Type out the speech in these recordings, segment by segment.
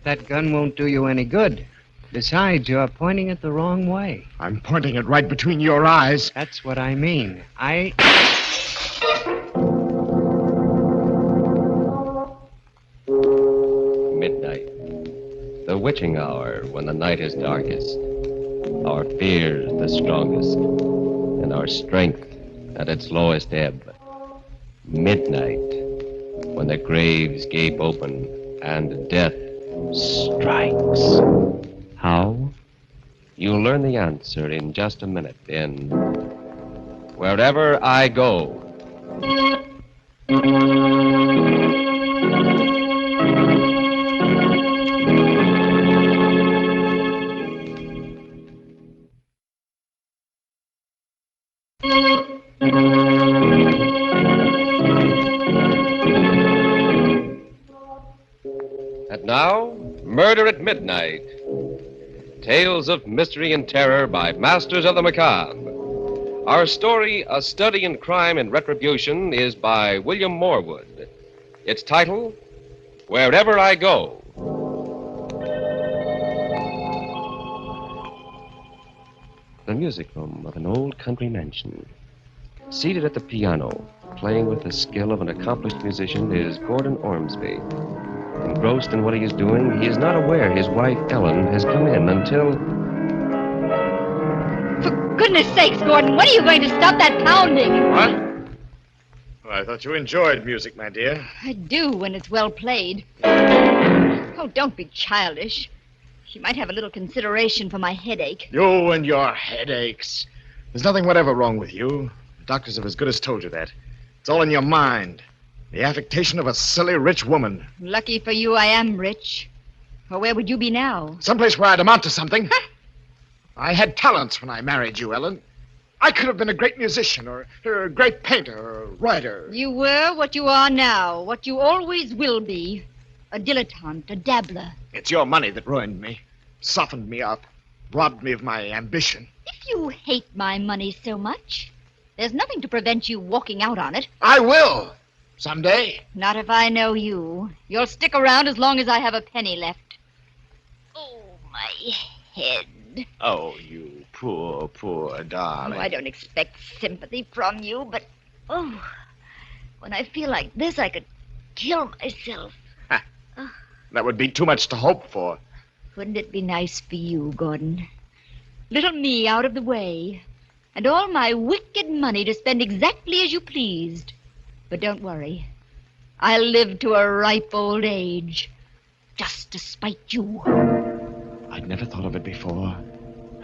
That gun won't do you any good. Besides, you're pointing it the wrong way. I'm pointing it right between your eyes. That's what I mean. Midnight. The witching hour when the night is darkest. Our fears the strongest. And our strength at its lowest ebb. Midnight. When the graves gape open and death strikes. How? You'll learn the answer in just a minute in Wherever I Go. And now, Murder at Midnight. Tales of mystery and terror by masters of the macabre. Our story, A Study in Crime and Retribution, is by William Norwood. Its title, Wherever I Go. The music room of an old country mansion. Seated at the piano, playing with the skill of an accomplished musician, is Gordon Ormsby. Engrossed in what he is doing, he is not aware his wife, Ellen, has come in until... For goodness sakes, Gordon, when are you going to stop that pounding? What? Well, I thought you enjoyed music, my dear. I do when it's well played. Oh, don't be childish. You might have a little consideration for my headache. You and your headaches. There's nothing whatever wrong with you. The doctors have as good as told you that. It's all in your mind. The affectation of a silly rich woman. Lucky for you, I am rich. Or where would you be now? Someplace where I'd amount to something. I had talents when I married you, Ellen. I could have been a great musician or a great painter or a writer. You were what you are now, what you always will be. A dilettante, a dabbler. It's your money that ruined me, softened me up, robbed me of my ambition. If you hate my money so much, there's nothing to prevent you walking out on it. I will. Someday. Not if I know you. You'll stick around as long as I have a penny left. Oh, my head. Oh, you poor, poor darling. Oh, I don't expect sympathy from you, but, when I feel like this, I could kill myself. That would be too much to hope for. Wouldn't it be nice for you, Gordon? Little me out of the way, and all my wicked money to spend exactly as you pleased. But don't worry. I'll live to a ripe old age, just to spite you. I'd never thought of it before.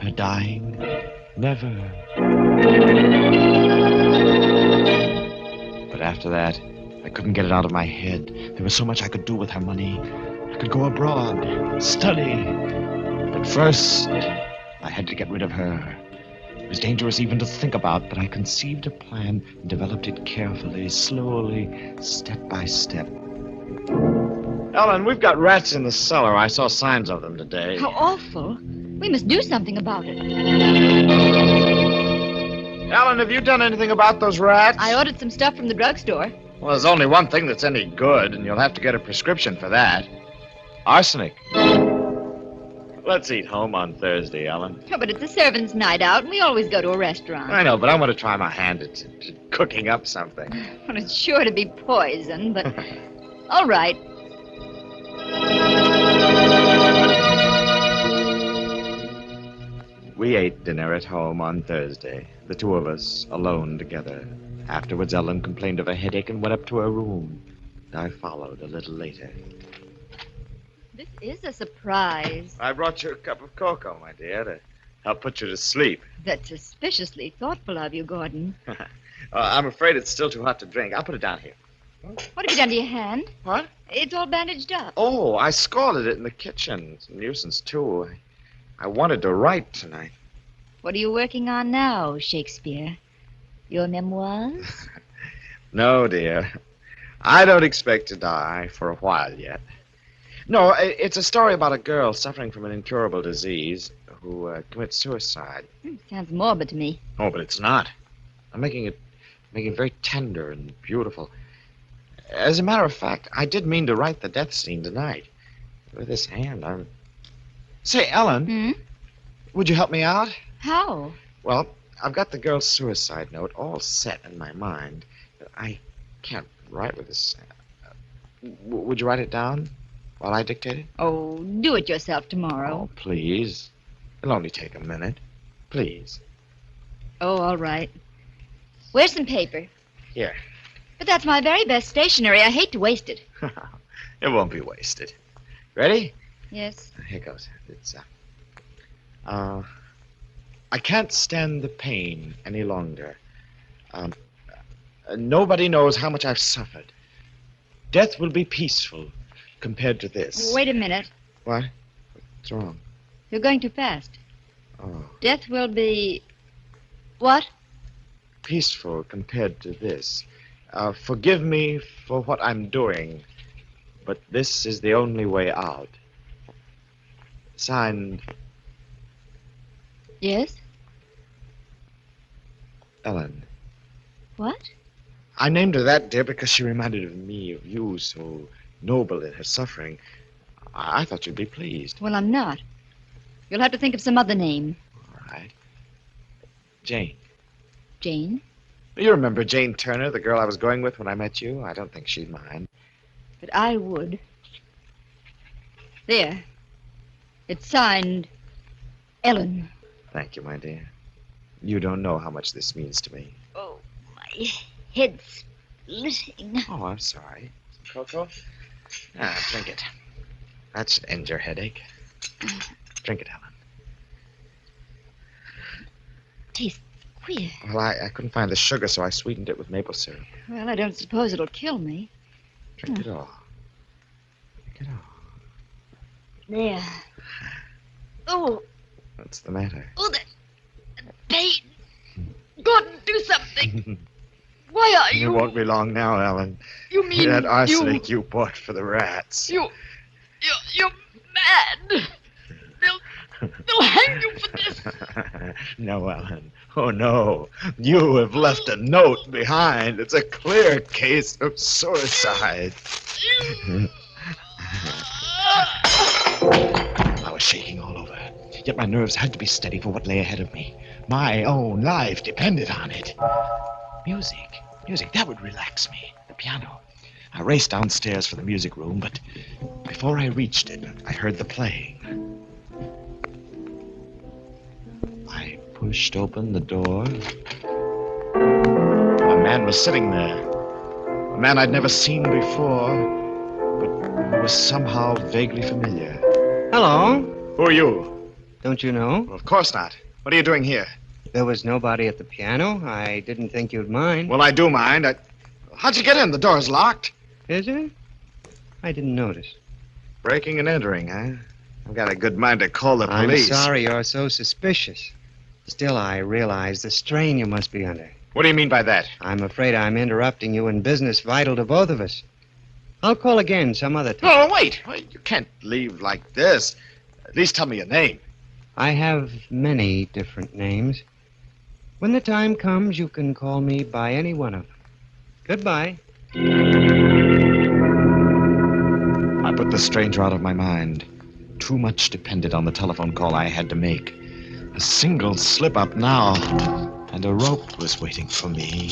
Her dying. Never. But after that, I couldn't get it out of my head. There was so much I could do with her money. I could go abroad, study. But first, I had to get rid of her. It was dangerous even to think about, but I conceived a plan and developed it carefully, slowly, step by step. Ellen, we've got rats in the cellar. I saw signs of them today. How awful. We must do something about it. Ellen, have you done anything about those rats? I ordered some stuff from the drugstore. Well, there's only one thing that's any good, and you'll have to get a prescription for that. Arsenic. Let's eat home on Thursday, Ellen. Oh, but it's a servants' night out, and we always go to a restaurant. I know, but I want to try my hand at cooking up something. Well, it's sure to be poison, but... All right. We ate dinner at home on Thursday, the two of us alone together. Afterwards, Ellen complained of a headache and went up to her room. I followed a little later. This is a surprise. I brought you a cup of cocoa, my dear, to help put you to sleep. That's suspiciously thoughtful of you, Gordon. I'm afraid it's still too hot to drink. I'll put it down here. What have you done to your hand? What? It's all bandaged up. Oh, I scalded it in the kitchen. It's a nuisance, too. I wanted to write tonight. What are you working on now, Shakespeare? Your memoirs? No, dear. I don't expect to die for a while yet. No, it's a story about a girl suffering from an incurable disease who commits suicide. Sounds morbid to me. Oh, but it's not. I'm making it very tender and beautiful. As a matter of fact, I did mean to write the death scene tonight. With this hand, I'm... Say, Ellen, Hmm? would you help me out? How? Well, I've got the girl's suicide note all set in my mind. I can't write with this. Would you write it down while I dictate it? Oh, do it yourself tomorrow. Oh, please. It'll only take a minute. Please. Oh, all right. Where's some paper? Here. But that's my very best stationery. I hate to waste it. It won't be wasted. Ready? Yes. Here goes. It's, I can't stand the pain any longer. Nobody knows how much I've suffered. Death will be peaceful compared to this. Wait a minute. What? What's wrong? You're going too fast. Oh, Death will be... What? peaceful compared to this. Forgive me for what I'm doing, but this is the only way out. Signed, Yes? Ellen. What? I named her that, dear, because she reminded me of you, so noble in her suffering. I thought you'd be pleased. Well, I'm not. You'll have to think of some other name. All right. Jane. Jane? You remember Jane Turner, the girl I was going with when I met you? I don't think she'd mind. But I would. There. It's signed... Ellen. Thank you, my dear. You don't know how much this means to me. Oh, my head's splitting. Oh, I'm sorry. Some cocoa? Drink it. That should end your headache. Drink it, Helen. Tastes queer. Well, I couldn't find the sugar, so I sweetened it with maple syrup. Well, I don't suppose it'll kill me. Drink it all. Drink it all. There. Oh, What's the matter? oh, that pain. Gordon, do something. Why are It you? won't be long now, Ellen. You mean That arsenic you bought for the rats. You're mad. They'll hang you for this. No, Ellen. Oh, no. You have left a note behind. It's a clear case of suicide. I was shaking all over, yet my nerves had to be steady for what lay ahead of me. My own life depended on it. Music, that would relax me. The piano. I raced downstairs for the music room, but before I reached it, I heard the playing. I pushed open the door. A man was sitting there. A man I'd never seen before, but who was somehow vaguely familiar. Hello. Who are you? Don't you know? Well, of course not. What are you doing here? There was nobody at the piano. I didn't think you'd mind. Well, I do mind. How'd you get in? The door's locked. Is it? I didn't notice. Breaking and entering, huh? I've got a good mind to call the I'm police. sorry you're so suspicious. Still, I realize the strain you must be under. What do you mean by that? I'm afraid I'm interrupting you in business vital to both of us. I'll call again some other time. No, wait. You can't leave like this. At least tell me your name. I have many different names. When the time comes, you can call me by any one of them. Goodbye. I put the stranger out of my mind. Too much depended on the telephone call I had to make. A single slip-up now, and a rope was waiting for me.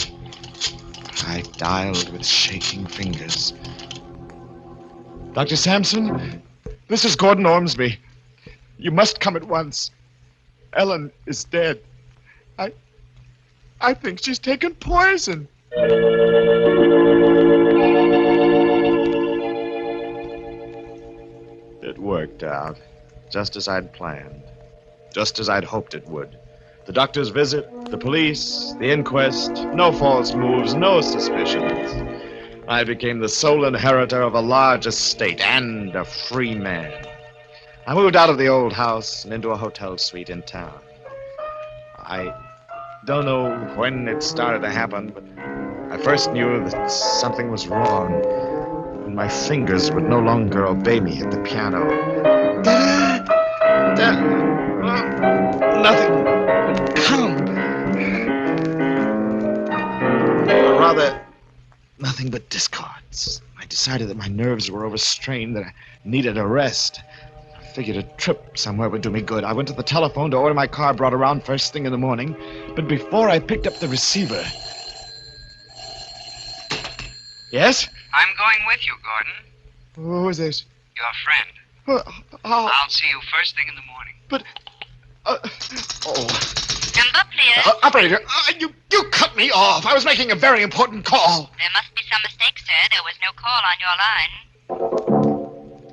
I dialed with shaking fingers. Dr. Sampson, this is Gordon Ormsby. You must come at once. Ellen is dead. I think she's taken poison. It worked out, just as I'd planned, just as I'd hoped it would. The doctor's visit, the police, the inquest, no false moves, no suspicions. I became the sole inheritor of a large estate and a free man. I moved out of the old house and into a hotel suite in town. I don't know when it started to happen, but I first knew that something was wrong when my fingers would no longer obey me at the piano. Nothing would come. Or rather, nothing but discords. My decided that my nerves were overstrained, that I needed a rest. I figured a trip somewhere would do me good. I went to the telephone to order my car brought around first thing in the morning, but before I picked up the receiver... Yes? I'm going with you, Gordon. Who is this? Your friend. I'll see you first thing in the morning. But... Number, please. Operator, you cut me off. I was making a very important call. There must be some mistake, sir. There was no call on your line.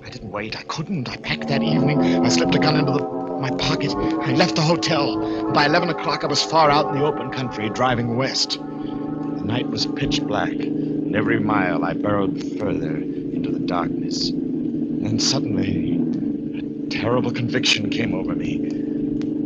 I didn't wait. I couldn't. I packed that evening. I slipped a gun into my pocket. I left the hotel. By 11 o'clock, I was far out in the open country, driving west. The night was pitch black, and every mile I burrowed further into the darkness. And suddenly, a terrible conviction came over me.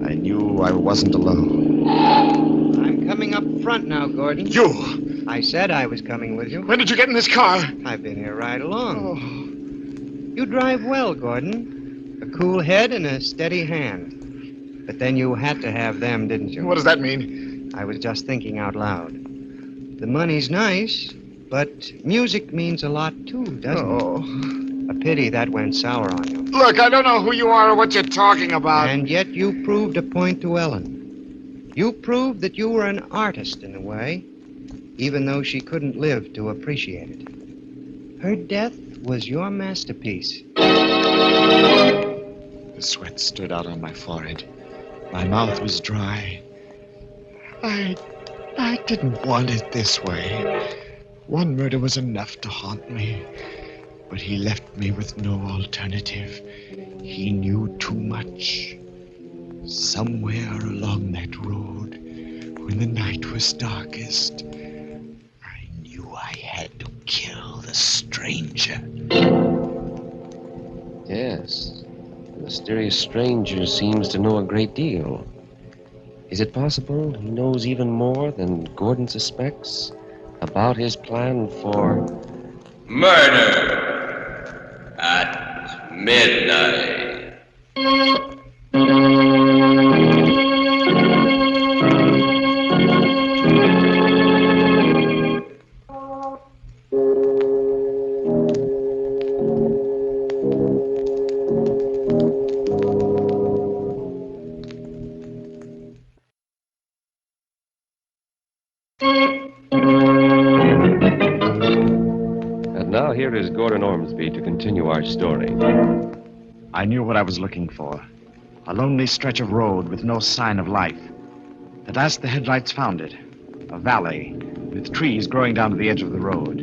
I knew I wasn't alone. I'm coming up front now, Gordon. You! I said I was coming with you. When did you get in this car? I've been here right along. You drive well, Gordon. A cool head and a steady hand. But then you had to have them, didn't you? What does that mean? I was just thinking out loud. The money's nice, but music means a lot, too, doesn't it? A pity that went sour on you. Look, I don't know who you are or what you're talking about. And yet you proved a point to Ellen. You proved that you were an artist in a way, even though she couldn't live to appreciate it. Her death was your masterpiece. The sweat stood out on my forehead. My mouth was dry. I didn't want it this way. One murder was enough to haunt me. But he left me with no alternative. He knew too much. Somewhere along that road, when the night was darkest, I knew I had to kill the stranger. Yes. The mysterious stranger seems to know a great deal. Is it possible he knows even more than Gordon suspects about his plan for murder at midnight? Now here is Gordon Ormsby to continue our story. I knew what I was looking for. A lonely stretch of road with no sign of life. At last the headlights found it. A valley with trees growing down to the edge of the road.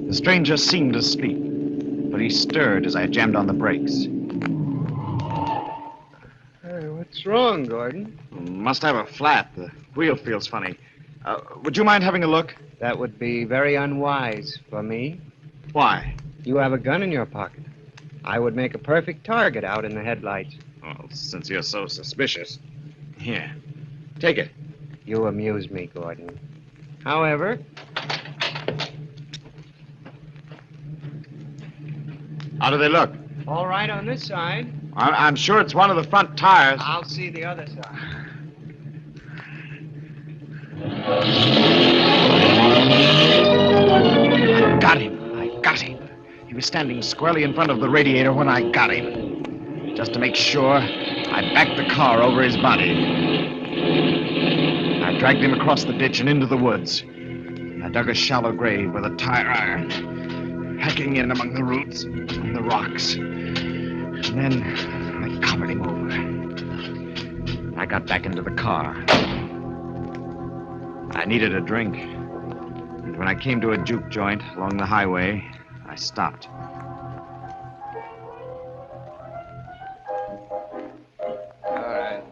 The stranger seemed asleep, but he stirred as I jammed on the brakes. Hey, what's wrong, Gordon? Must have a flat. The wheel feels funny. Would you mind having a look? That would be very unwise for me. Why? You have a gun in your pocket. I would make a perfect target out in the headlights. Well, since you're so suspicious. Here, take it. You amuse me, Gordon. However... How do they look? All right on this side. I'm sure it's one of the front tires. I'll see the other side. I got him. He was standing squarely in front of the radiator when I got him. Just to make sure, I backed the car over his body. I dragged him across the ditch and into the woods. I dug a shallow grave with a tire iron, hacking in among the roots and the rocks. And then I covered him over. I got back into the car. I needed a drink. And when I came to a juke joint along the highway, I stopped. All right.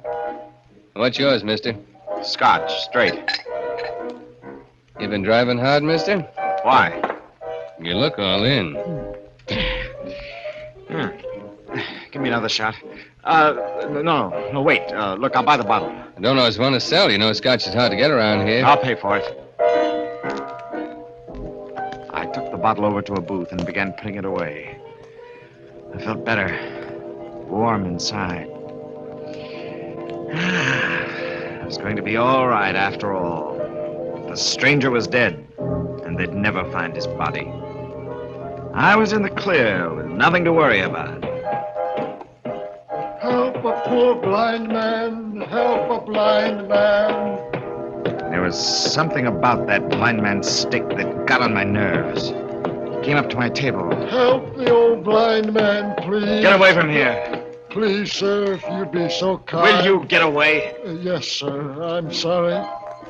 What's yours, mister? Scotch, straight. You been driving hard, mister? Why? You look all in. Give me another shot. No, wait. Look, I'll buy the bottle. I don't know it's one to sell. You know, scotch is hard to get around here. I'll pay for it. I took the bottle over to a booth and began putting it away. I felt better, warm inside. It was going to be all right after all. The stranger was dead, and they'd never find his body. I was in the clear with nothing to worry about. Help a poor blind man. Help a blind man. There was something about that blind man's stick that got on my nerves. He came up to my table. Help the old blind man, please. Get away from here. Please, sir, if you'd be so kind. Will you get away? Yes, sir. I'm sorry.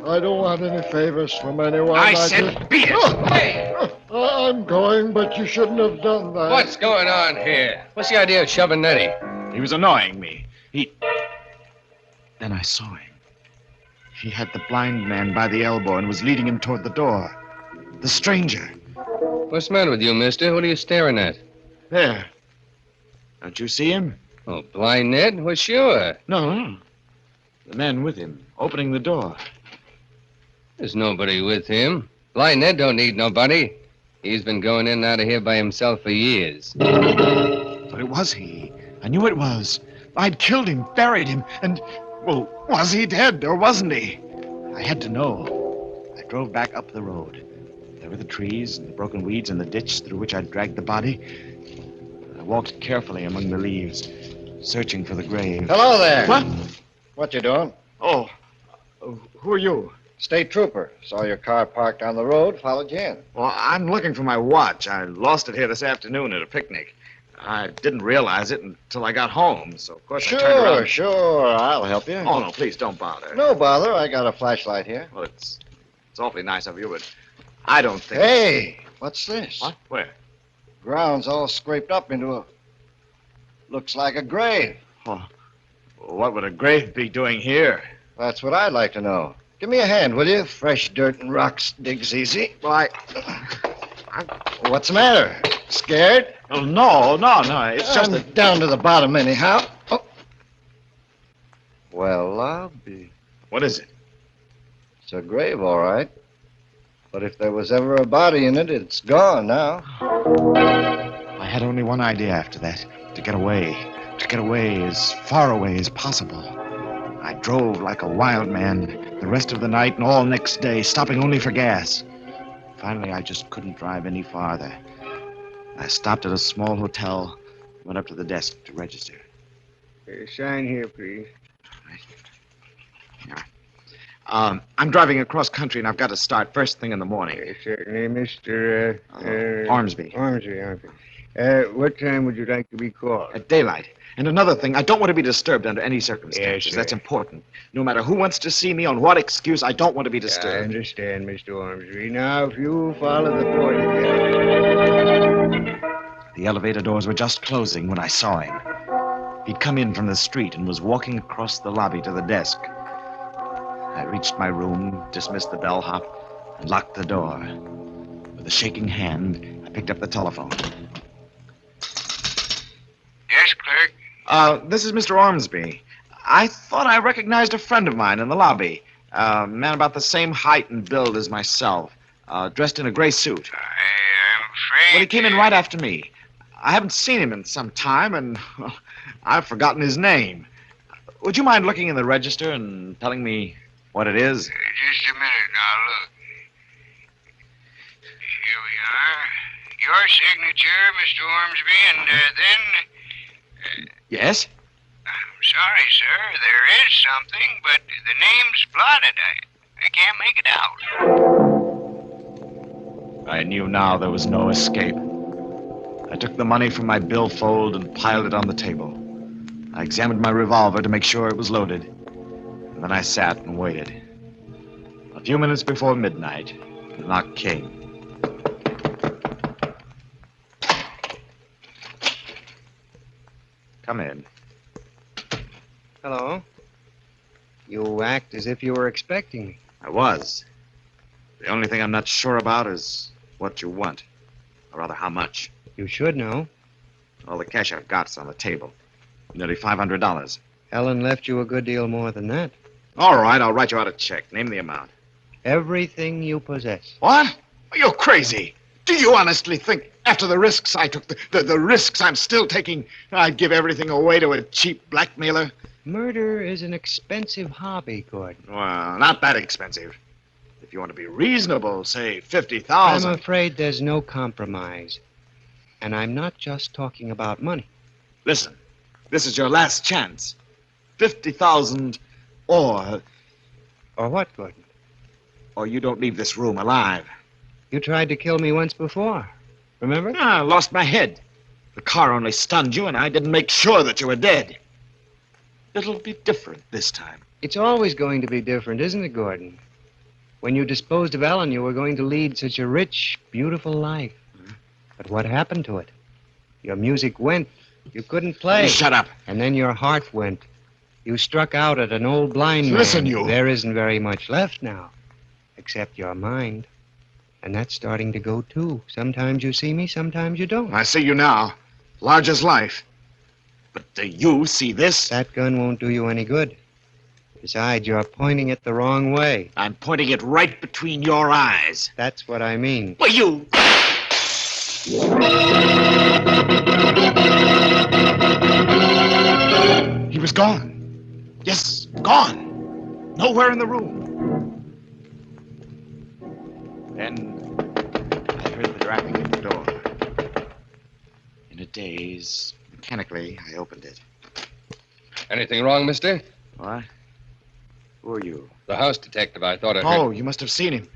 I don't want any favors from anyone. I said beat it. Hey! I'm going, but you shouldn't have done that. What's going on here? What's the idea of shoving Nettie? He was annoying me. Then I saw him. He had the blind man by the elbow and was leading him toward the door. The stranger. What's the matter with you, mister? What are you staring at? There. Don't you see him? Oh, blind Ned? Well, sure. No. The man with him, opening the door. There's nobody with him. Blind Ned don't need nobody. He's been going in and out of here by himself for years. But it was he. I knew it was. I'd killed him, buried him, and, well, was he dead or wasn't he? I had to know. I drove back up the road. There were the trees and the broken weeds in the ditch through which I'd dragged the body. I walked carefully among the leaves, searching for the grave. Hello there. What? What you doing? Oh, who are you? State trooper. Saw your car parked on the road, followed you in. Well, I'm looking for my watch. I lost it here this afternoon at a picnic. I didn't realize it until I got home, so of course I turned around. Sure. I'll help you. Oh, no, please don't bother. No bother. I got a flashlight here. Well, it's awfully nice of you, but I don't think... Hey, what's this? What? Where? Ground's all scraped up into a... Looks like a grave. Oh, what would a grave be doing here? That's what I'd like to know. Give me a hand, will you? Fresh dirt and rocks digs easy. Well, I... What's the matter? Scared? Oh, no. It's just I'm down to the bottom anyhow. Oh. Well, I'll be... What is it? It's a grave, all right. But if there was ever a body in it, it's gone now. I had only one idea after that. To get away. To get away as far away as possible. I drove like a wild man the rest of the night and all next day, stopping only for gas. Finally, I just couldn't drive any farther. I stopped at a small hotel, went up to the desk to register. Sign here, please. I'm driving across country, and I've got to start first thing in the morning. Certainly, Mr. Ormsby. Ormsby. What time would you like to be called? At daylight. And another thing, I don't want to be disturbed under any circumstances. Yes, sir. That's important. No matter who wants to see me, on what excuse, I don't want to be disturbed. I understand, Mr. Ormsby. Now, if you follow the porter. The elevator doors were just closing when I saw him. He'd come in from the street and was walking across the lobby to the desk. I reached my room, dismissed the bellhop, and locked the door. With a shaking hand, I picked up the telephone. Yes, clerk? This is Mr. Ormsby. I thought I recognized a friend of mine in the lobby. A man about the same height and build as myself, dressed in a gray suit. I am afraid... Well, he came in right after me. I haven't seen him in some time, and well, I've forgotten his name. Would you mind looking in the register and telling me what it is? Just a minute now, look. Here we are. Your signature, Mr. Ormsby, and then... Yes? I'm sorry, sir. There is something, but the name's blotted. I can't make it out. I knew now there was no escape. I took the money from my billfold and piled it on the table. I examined my revolver to make sure it was loaded. And then I sat and waited. A few minutes before midnight, the knock came. Come in. Hello. You act as if you were expecting me. I was. The only thing I'm not sure about is what you want. Or rather, how much. You should know. All the cash I've got's on the table. Nearly $500. Ellen left you a good deal more than that. All right, I'll write you out a check. Name the amount. Everything you possess. What? You're crazy. Do you honestly think, after the risks I took, the risks I'm still taking, I'd give everything away to a cheap blackmailer? Murder is an expensive hobby, Gordon. Well, not that expensive. If you want to be reasonable, say $50,000. I'm afraid there's no compromise. And I'm not just talking about money. Listen, this is your last chance. 50,000 or Or what, Gordon? you don't leave this room alive. You tried to kill me once before. Remember? I lost my head. The car only stunned you, and I didn't make sure that you were dead. It'll be different this time. It's always going to be different, isn't it, Gordon? When you disposed of Ellen, you were going to lead such a rich, beautiful life. But what happened to it? Your music went. You couldn't play. You shut up. And then your heart went. You struck out at an old blind man. Listen, you. There isn't very much left now, except your mind. And that's starting to go, too. Sometimes you see me, sometimes you don't. I see you now. Large as life. But do you see this? That gun won't do you any good. Besides, you're pointing it the wrong way. I'm pointing it right between your eyes. That's what I mean. Well, you... He was gone. Yes, gone. Nowhere in the room. Then I heard the rapping at the door. In a daze, mechanically, I opened it. Anything wrong, mister? What? Who are you? The house detective. I thought I heard... Oh, you must have seen him.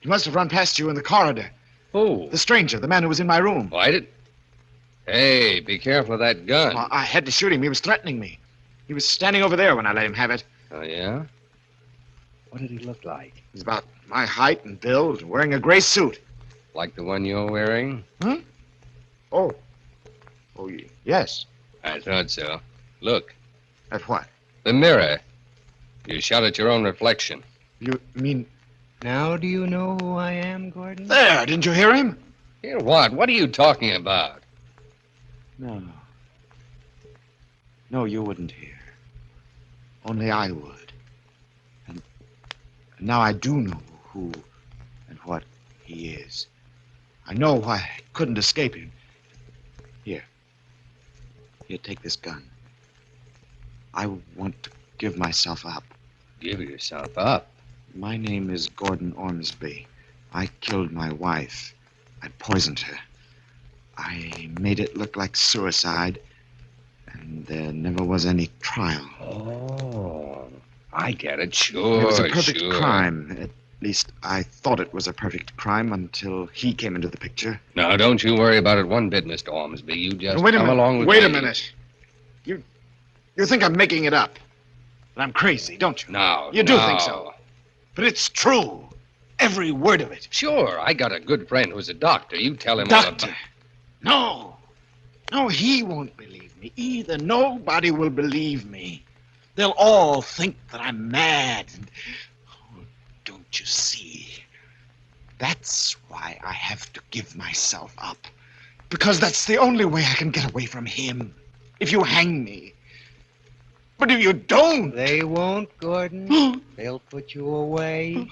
He must have run past you in the corridor. Who? The stranger, the man who was in my room. Oh, I did. Hey, be careful of that gun. Well, I had to shoot him. He was threatening me. He was standing over there when I let him have it. Oh, yeah? What did he look like? He's about my height and build, wearing a gray suit. Like the one you're wearing? Huh? Oh, yes. I thought so. Look, At what? the mirror. You shot at your own reflection. You mean... Now do you know who I am, Gordon? There, didn't you hear him? Hear what? What are you talking about? No. No, you wouldn't hear. Only I would. And now I do know who and what he is. I know why I couldn't escape him. Here, take this gun. I want to give myself up. Give yourself up. My name is Gordon Ormsby. I killed my wife. I poisoned her. I made it look like suicide, and there never was any trial. Oh, I get it. Sure, It was a perfect sure. crime. At least I thought it was a perfect crime until he came into the picture. Now, don't you worry about it one bit, Mr. Ormsby. You just Wait a come minute. along with Wait a me. minute. You think I'm making it up? That I'm crazy, don't you? No, You do no. think so. But it's true. Every word of it. Sure, I got a good friend who's a doctor. You tell him Doctor. all about... No, he won't believe me either. Nobody will believe me. They'll all think that I'm mad. And, oh, don't you see? That's why I have to give myself up. Because that's the only way I can get away from him. If you hang me. But if you don't... They won't, Gordon. They'll put you away.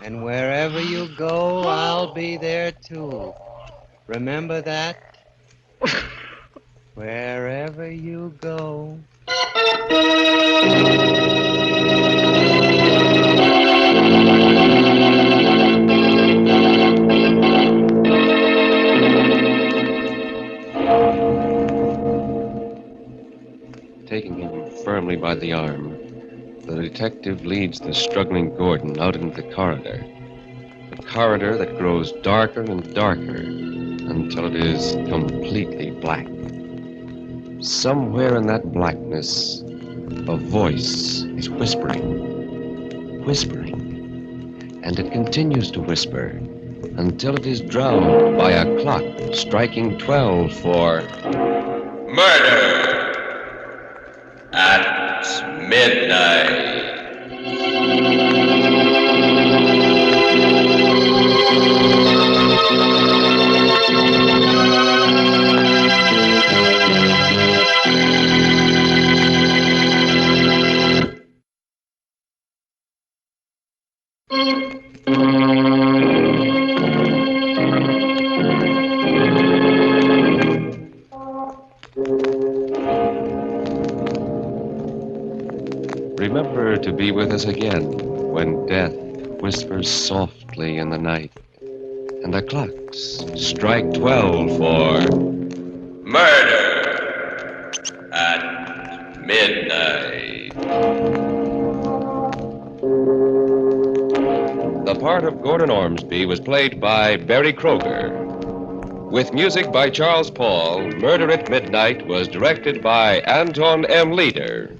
And wherever you go, I'll be there, too. Remember that? Wherever you go. Taking him firmly by the arm, the detective leads the struggling Gordon out into the corridor. A corridor that grows darker and darker until it is completely black. Somewhere in that blackness, a voice is whispering, and it continues to whisper until it is drowned by a clock striking 12 for... Murder at midnight. Remember to be with us again when death whispers softly in the night and the clocks strike 12 for... Murder at Midnight. The part of Gordon Ormsby was played by Barry Kroger. With music by Charles Paul, Murder at Midnight was directed by Anton M. Leader.